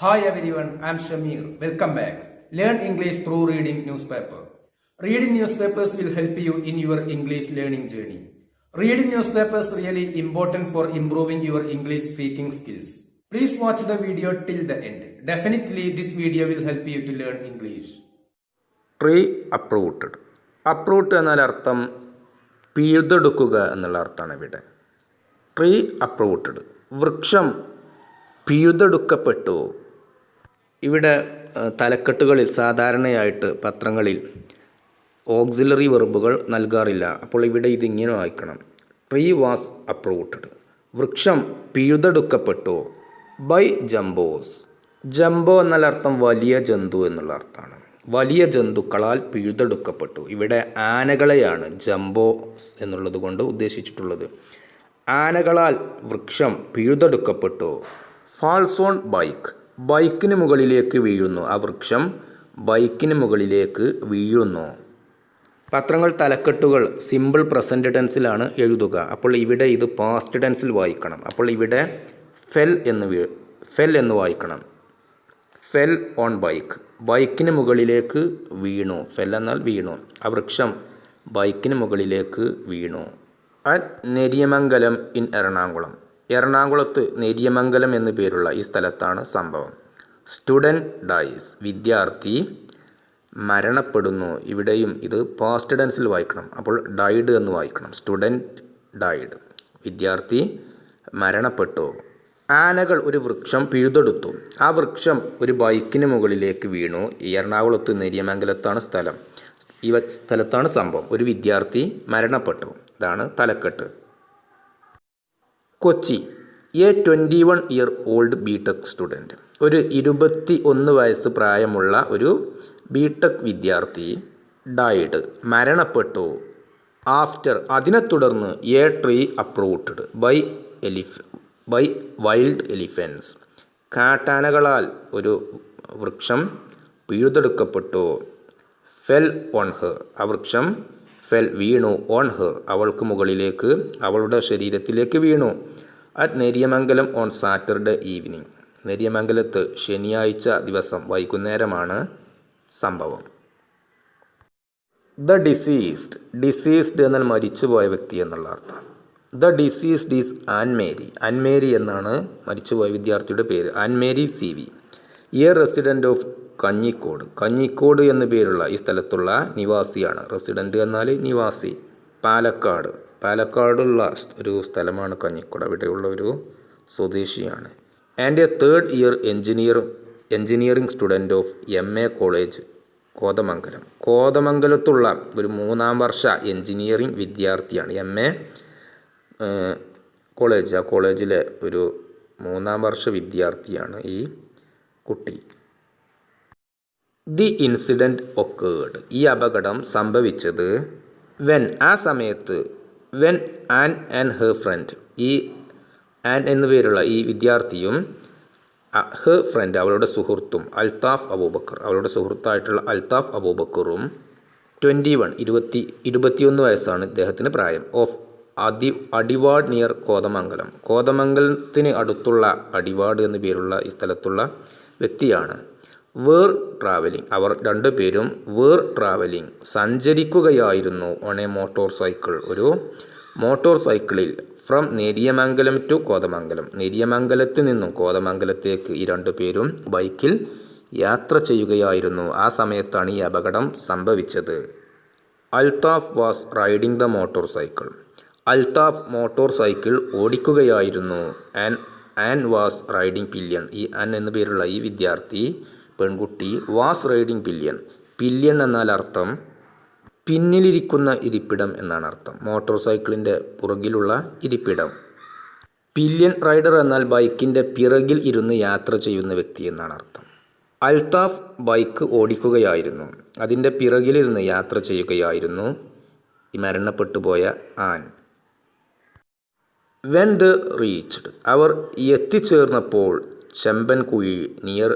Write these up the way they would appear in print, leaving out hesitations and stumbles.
Hi everyone, I am Shamir. Welcome back. Learn English through reading newspaper. Reading newspapers will help you in your English learning journey. Reading newspapers really important for improving your English speaking skills. Please watch the video till the end. Definitely this video will help you to learn English. Tree uprooted. Uproot എന്നാൽ അർത്ഥം പിഴുതെടുക്കുക എന്നുള്ള അർത്ഥമാണ് ഇവിടെ. Tree uprooted, വൃക്ഷം പിഴുതെടുക്കപ്പെട്ടു. ഇവിടെ തലക്കെട്ടുകളിൽ സാധാരണയായിട്ട് പത്രങ്ങളിൽ auxiliary വെർബുകൾ നൽകാറില്ല. അപ്പോൾ ഇവിടെ ഇതിങ്ങനെ വായിക്കണം: ട്രീ വാസ് അപ്രൂട്ടഡ്, വൃക്ഷം പിഴുതെടുക്കപ്പെട്ടു ബൈ ജംബോസ്. ജംബോ എന്നാൽ അർത്ഥം വലിയ ജന്തു എന്നുള്ള അർത്ഥമാണ്. വലിയ ജന്തുക്കളാൽ പിഴുതെടുക്കപ്പെട്ടു. ഇവിടെ ആനകളെയാണ് ജംബോസ് എന്നുള്ളത് കൊണ്ട് ഉദ്ദേശിച്ചിട്ടുള്ളത്. ആനകളാൽ വൃക്ഷം പിഴുതെടുക്കപ്പെട്ടു. ഫാൾസ് ഓൺ ബൈക്ക്, ബൈക്കിന് മുകളിലേക്ക് വീഴുന്നു. ആ വൃക്ഷം ബൈക്കിന് മുകളിലേക്ക് വീഴുന്നു. പത്രങ്ങൾ തലക്കെട്ടുകൾ സിമ്പിൾ പ്രസൻറ്റ് ടെൻസിലാണ് എഴുതുക. അപ്പോൾ ഇവിടെ ഇത് പാസ്റ്റ് ടെൻസിൽ വായിക്കണം. അപ്പോൾ ഇവിടെ ഫെൽ എന്ന് വായിക്കണം. ഫെൽ ഓൺ ബൈക്ക്, ബൈക്കിന് മുകളിലേക്ക് വീണു. ഫെൽ എന്നാൽ വീണു. ആ വൃക്ഷം ബൈക്കിന് മുകളിലേക്ക് വീണു. അറ്റ് നെരിയമംഗലം ഇൻ എറണാകുളം, എറണാകുളത്ത് നെരിയമംഗലം എന്നു പേരുള്ള ഈ സ്ഥലത്താണ് സംഭവം. സ്റ്റുഡൻറ്റ് ഡൈസ്, വിദ്യാർത്ഥി മരണപ്പെടുന്നു. ഇവിടെയും ഇത് പാസ്റ്റ് ടെൻസിൽ വായിക്കണം. അപ്പോൾ ഡൈഡ് എന്ന് വായിക്കണം. സ്റ്റുഡൻറ്റ് ഡൈഡ്, വിദ്യാർത്ഥി മരണപ്പെട്ടു. ആനകൾ ഒരു വൃക്ഷം പിഴുതെടുത്തു. ആ വൃക്ഷം ഒരു ബൈക്കിന് മുകളിലേക്ക് വീണു. ഈ എറണാകുളത്ത് നെരിയമംഗലത്താണ് സ്ഥലം. ഈ സ്ഥലത്താണ് സംഭവം. ഒരു വിദ്യാർത്ഥി മരണപ്പെട്ടു. ഇതാണ് തലക്കെട്ട്. Kochi, a 21 year old BTech student, ഒരു 21 വയസ്സ് പ്രായമുള്ള ഒരു ബിടെക് വിദ്യാർത്ഥി ഡൈഡ് മരണപ്പെട്ടു. ആഫ്റ്റർ, അതിനെ തുടർന്ന് a tree uprooted by wild elephants, കാട്ടാനകളാൽ ഒരു വൃക്ഷം പിഴുതെടുക്കപ്പെട്ടു. ഫെൽ ഓൺ ഹെർ, ആ വൃക്ഷം ഫെൽ വീണു. ഓൺ ഹെർ, അവൾക്ക് മുകളിലേക്ക്, അവളുടെ ശരീരത്തിലേക്ക് വീണു. At Neriamangalam on Saturday evening, നെരിയമംഗലത്ത് ശനിയാഴ്ച ദിവസം വൈകുന്നേരമാണ് സംഭവം. ദ ഡിസീസ്ഡ്, ഡിസീസ്ഡ് എന്നാൽ മരിച്ചുപോയ വ്യക്തി എന്നുള്ള അർത്ഥം. The deceased is Annmary, Annmary എന്നാണ് മരിച്ചുപോയ വിദ്യാർത്ഥിയുടെ പേര്. Annmary CV, a resident of Kanjikode, Kanjikode എന്നു പേരുള്ള ഈ സ്ഥലത്തുള്ള നിവാസിയാണ്. റെസിഡൻറ്റ് എന്നാൽ നിവാസി. പാലക്കാട്, പാലക്കാടുള്ള ഒരു സ്ഥലമാണ് കഞ്ഞിക്കോട്. അവിടെയുള്ള ഒരു സ്വദേശിയാണ്. And a 3rd year engineering student of MA college Kothamangalam, കോതമംഗലത്തുള്ള ഒരു 3ാം വർഷ എഞ്ചിനീയറിംഗ് വിദ്യാർത്ഥിയാണ്. MA കോളേജ്, ആ കോളേജിലെ ഒരു 3ാം വർഷ വിദ്യാർത്ഥിയാണ് ഈ കുട്ടി. ദി ഇൻസിഡൻറ്റ് ഒക്കേർഡ്, ഈ അപകടം സംഭവിച്ചത് വെൻ, ആ സമയത്ത്, when an and her front, ഈ ആൻ എന്നു പേരുള്ള ഈ വിദ്യാർത്ഥിയും ഹെർ ഫ്രണ്ട് അവളുടെ സുഹൃത്തും അൽത്താഫ് അബൂബക്കർ, അവളുടെ സുഹൃത്തായിട്ടുള്ള അൽത്താഫ് അബൂബക്കറും 21 വയസ്സാണ് ഇദ്ദേഹത്തിന് പ്രായം. ഓഫ് അടിവാഡ് നിയർ കോതമംഗലം, കോതമംഗലത്തിന് അടുത്തുള്ള അടിവാഡ് എന്നു പേരുള്ള ഈ സ്ഥലത്തുള്ള വ്യക്തിയാണ്. വേർ ട്രാവലിംഗ്, അവർ രണ്ടുപേരും വേർ ട്രാവലിംഗ് സഞ്ചരിക്കുകയായിരുന്നു. ഓൺ എ മോട്ടോർ സൈക്കിൾ, ഒരു മോട്ടോർ സൈക്കിളിൽ. ഫ്രം നെരിയമംഗലം ടു കോതമംഗലം, നെരിയമംഗലത്ത് നിന്നും കോതമംഗലത്തേക്ക് ഈ രണ്ടുപേരും ബൈക്കിൽ യാത്ര ചെയ്യുകയായിരുന്നു. ആ സമയത്താണ് ഈ അപകടം സംഭവിച്ചത്. Althaf was riding the motorcycle, Althaf motorcycle ഓടിക്കുകയായിരുന്നു. ആൻ വാസ് റൈഡിംഗ് പില്യൺ, ഈ ആൻ എന്നു പേരുള്ള ഈ വിദ്യാർത്ഥി പെൺകുട്ടി വാസ് റൈഡിംഗ് പില്യൺ, പില്യൺ എന്നാൽ അർത്ഥം പിന്നിലിരിക്കുന്ന ഇരിപ്പിടം എന്നാണ് അർത്ഥം. മോട്ടോർ സൈക്കിളിൻ്റെ പുറകിലുള്ള ഇരിപ്പിടം. പില്യൺ റൈഡർ എന്നാൽ ബൈക്കിൻ്റെ പിറകിൽ ഇരുന്ന് യാത്ര ചെയ്യുന്ന വ്യക്തി എന്നാണ് അർത്ഥം. അൽത്താഫ് ബൈക്ക് ഓടിക്കുകയായിരുന്നു, അതിൻ്റെ പിറകിലിരുന്ന് യാത്ര ചെയ്യുകയായിരുന്നു ഈ മരണപ്പെട്ടു പോയ ആൻ. വെൻ ദ റീച്ച്ഡ്, അവർ എത്തിച്ചേർന്നപ്പോൾ, ചെമ്പൻകുഴി നിയർ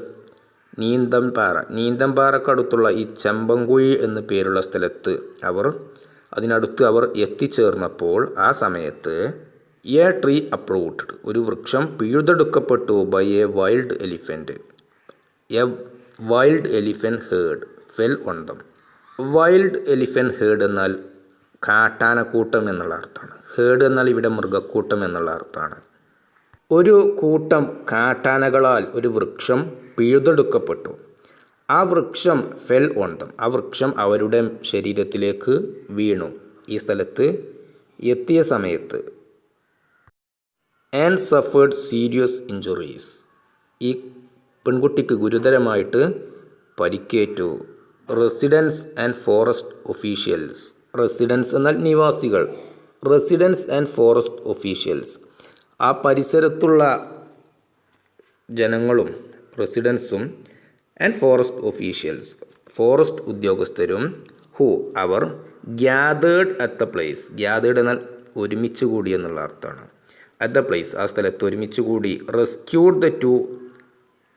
നീന്തംപാറക്കടുത്തുള്ള ഈ ചെമ്പൻകുഴി എന്നു പേരുള്ള സ്ഥലത്ത് അതിനടുത്ത് അവർ എത്തിച്ചേർന്നപ്പോൾ, ആ സമയത്ത് എ ട്രീ അപ്രൂവ്ഡ്, ഒരു വൃക്ഷം പിഴുതെടുക്കപ്പെട്ടു by a wild elephant, a wild elephant herd fell on them. Wild elephant herd എന്നാൽ കാട്ടാനക്കൂട്ടം എന്നുള്ള അർത്ഥമാണ്. ഹേർഡ് എന്നാൽ ഇവിടെ മൃഗക്കൂട്ടം എന്നുള്ള അർത്ഥമാണ്. ഒരു കൂട്ടം കാട്ടാനകളാൽ ഒരു വൃക്ഷം പിഴുതെടുക്കപ്പെട്ടു. ആ വൃക്ഷം ഫെൽ ഓൺ ദം. ആ വൃക്ഷം അവരുടെ ശരീരത്തിലേക്ക് വീണു. ഈ സ്ഥലത്ത് എത്തിയ സമയത്ത് ആൻഡ് സഫേർഡ് സീരിയസ് ഇഞ്ചുറീസ്. ഈ പെൺകുട്ടിക്ക് ഗുരുതരമായിട്ട് പരിക്കേറ്റു. Residents and forest officials. Residents എന്നാൽ നിവാസികൾ. Residents and forest officials. ആ പരിസരത്തുള്ള ജനങ്ങളും റെസിഡൻസും ആൻഡ് ഫോറസ്റ്റ് ഒഫീഷ്യൽസ് ഫോറസ്റ്റ് ഉദ്യോഗസ്ഥരും ഹു അവർ gathered at the place. Gathered എന്നാൽ ഒരുമിച്ച് കൂടി എന്നുള്ള അർത്ഥമാണ്. അറ്റ് ദ പ്ലേസ് ആ സ്ഥലത്ത് ഒരുമിച്ച് കൂടി. Rescued the two.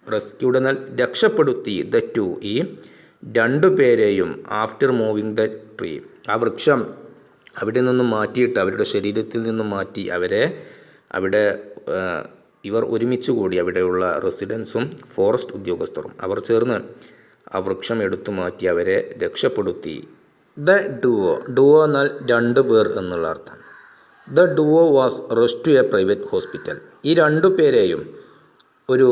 റെസ്ക്യൂഡ് എന്നാൽ രക്ഷപ്പെടുത്തി. ദ ടു ഈ രണ്ടു പേരെയും ആഫ്റ്റർ മൂവിങ് ദ ട്രീ. ആ വൃക്ഷം അവിടെ നിന്നും മാറ്റിയിട്ട് അവരുടെ ശരീരത്തിൽ നിന്നും മാറ്റി അവരെ അവിടെ ഇവർ ഒരുമിച്ച് കൂടി. അവിടെയുള്ള റെസിഡൻസും ഫോറസ്റ്റ് ഉദ്യോഗസ്ഥരും അവർ ചേർന്ന് ആ വൃക്ഷം എടുത്തു മാറ്റി അവരെ രക്ഷപ്പെടുത്തി. The duo. ഡുവോ എന്നാൽ രണ്ടു പേർ എന്നുള്ള അർത്ഥം. The duo was rush to a private hospital. ഈ രണ്ടു പേരെയും ഒരു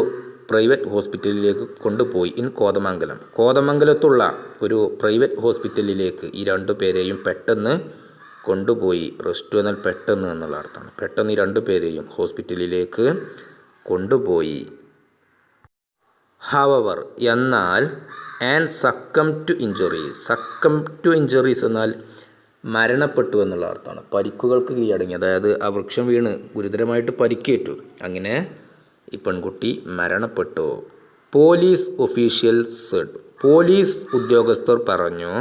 പ്രൈവറ്റ് ഹോസ്പിറ്റലിലേക്ക് കൊണ്ടുപോയി. ഇൻ കോതമംഗലം. കോതമംഗലത്തുള്ള ഒരു പ്രൈവറ്റ് ഹോസ്പിറ്റലിലേക്ക് ഈ രണ്ടു പേരെയും പെട്ടെന്ന് കൊണ്ടുപോയി. റെസ്റ്റ് എന്നാൽ പെട്ടെന്ന് എന്നുള്ള അർത്ഥമാണ്. പെട്ടെന്ന് ഈ രണ്ടു പേരെയും ഹോസ്പിറ്റലിലേക്ക് കൊണ്ടുപോയി. ഹവവർ എന്നാൽ and succumb to injuries. Succumb to injuries എന്നാൽ മരണപ്പെട്ടു എന്നുള്ള അർത്ഥമാണ്. പരിക്കുകൾക്ക് കീഴടങ്ങി. അതായത് ആ വൃക്ഷം വീണ് ഗുരുതരമായിട്ട് പരിക്കേറ്റു. അങ്ങനെ ഈ പെൺകുട്ടി മരണപ്പെട്ടു. Police official Z. പോലീസ് ഉദ്യോഗസ്ഥർ പറഞ്ഞു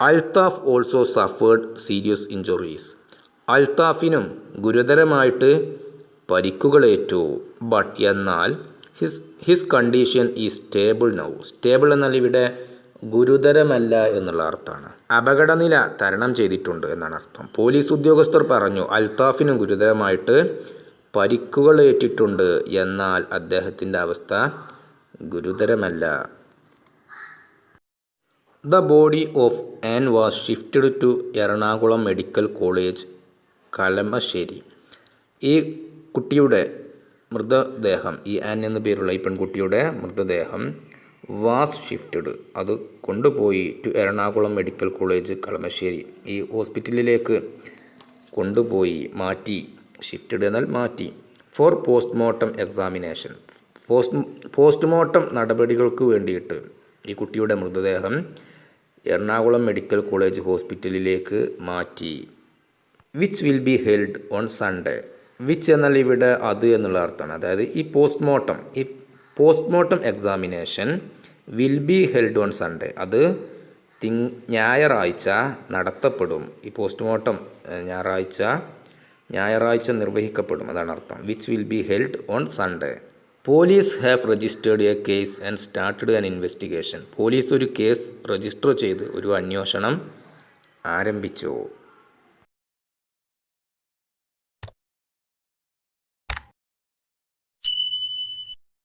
Althaf also suffered serious injuries. അൽത്താഫിനും ഗുരുതരമായിട്ട് പരിക്കുകളേറ്റു. ബട്ട് എന്നാൽ his condition is stable now. Stable എന്നാൽ ഇവിടെ ഗുരുതരമല്ല എന്നുള്ള അർത്ഥമാണ്. അപകടനില തരണം ചെയ്തിട്ടുണ്ട് എന്നാണ് അർത്ഥം. പോലീസ് ഉദ്യോഗസ്ഥർ പറഞ്ഞു അൽത്താഫിനും ഗുരുതരമായിട്ട് പരിക്കുകളേറ്റിട്ടുണ്ട്, എന്നാൽ അദ്ദേഹത്തിൻ്റെ അവസ്ഥ ഗുരുതരമല്ല. The body of Ann was shifted to Ernakulam medical college Kalamassery. ഈ കുട്ടിയുടെ മൃതദേഹം, ഈ ആൻ എന്നു പേരുള്ള ഈ പെൺകുട്ടിയുടെ മൃതദേഹം വാസ് ഷിഫ്റ്റഡ് അത് കൊണ്ടുപോയി to Ernakulam medical college Kalamassery. ഈ ഹോസ്പിറ്റലിലേക്ക് കൊണ്ടുപോയി, മാറ്റി. ഷിഫ്റ്റഡ് എന്നാൽ മാറ്റി. Four postmortem examination. പോസ്റ്റ്മോർട്ടം നടപടികൾക്ക് വേണ്ടിയിട്ട് ഈ കുട്ടിയുടെ മൃതദേഹം എറണാകുളം മെഡിക്കൽ കോളേജ് ഹോസ്പിറ്റലിലേക്ക് മാറ്റി. Which will be held on Sunday. Which എന്നാൽ ഇവിടെ അത് എന്നുള്ള അർത്ഥമാണ്. അതായത് ഈ postmortem examination will be held on Sunday അത് ഞായറാഴ്ച നടത്തപ്പെടും. ഈ പോസ്റ്റ്മോർട്ടം ഞായറാഴ്ച നിർവഹിക്കപ്പെടും, അതാണ് അർത്ഥം. Which will be held on Sunday. Police have registered A case and started an investigation. Police ഒരു കേസ് രജിസ്റ്റർ ചെയ്ത് ഒരു അന്വേഷണം ആരംഭിച്ചു.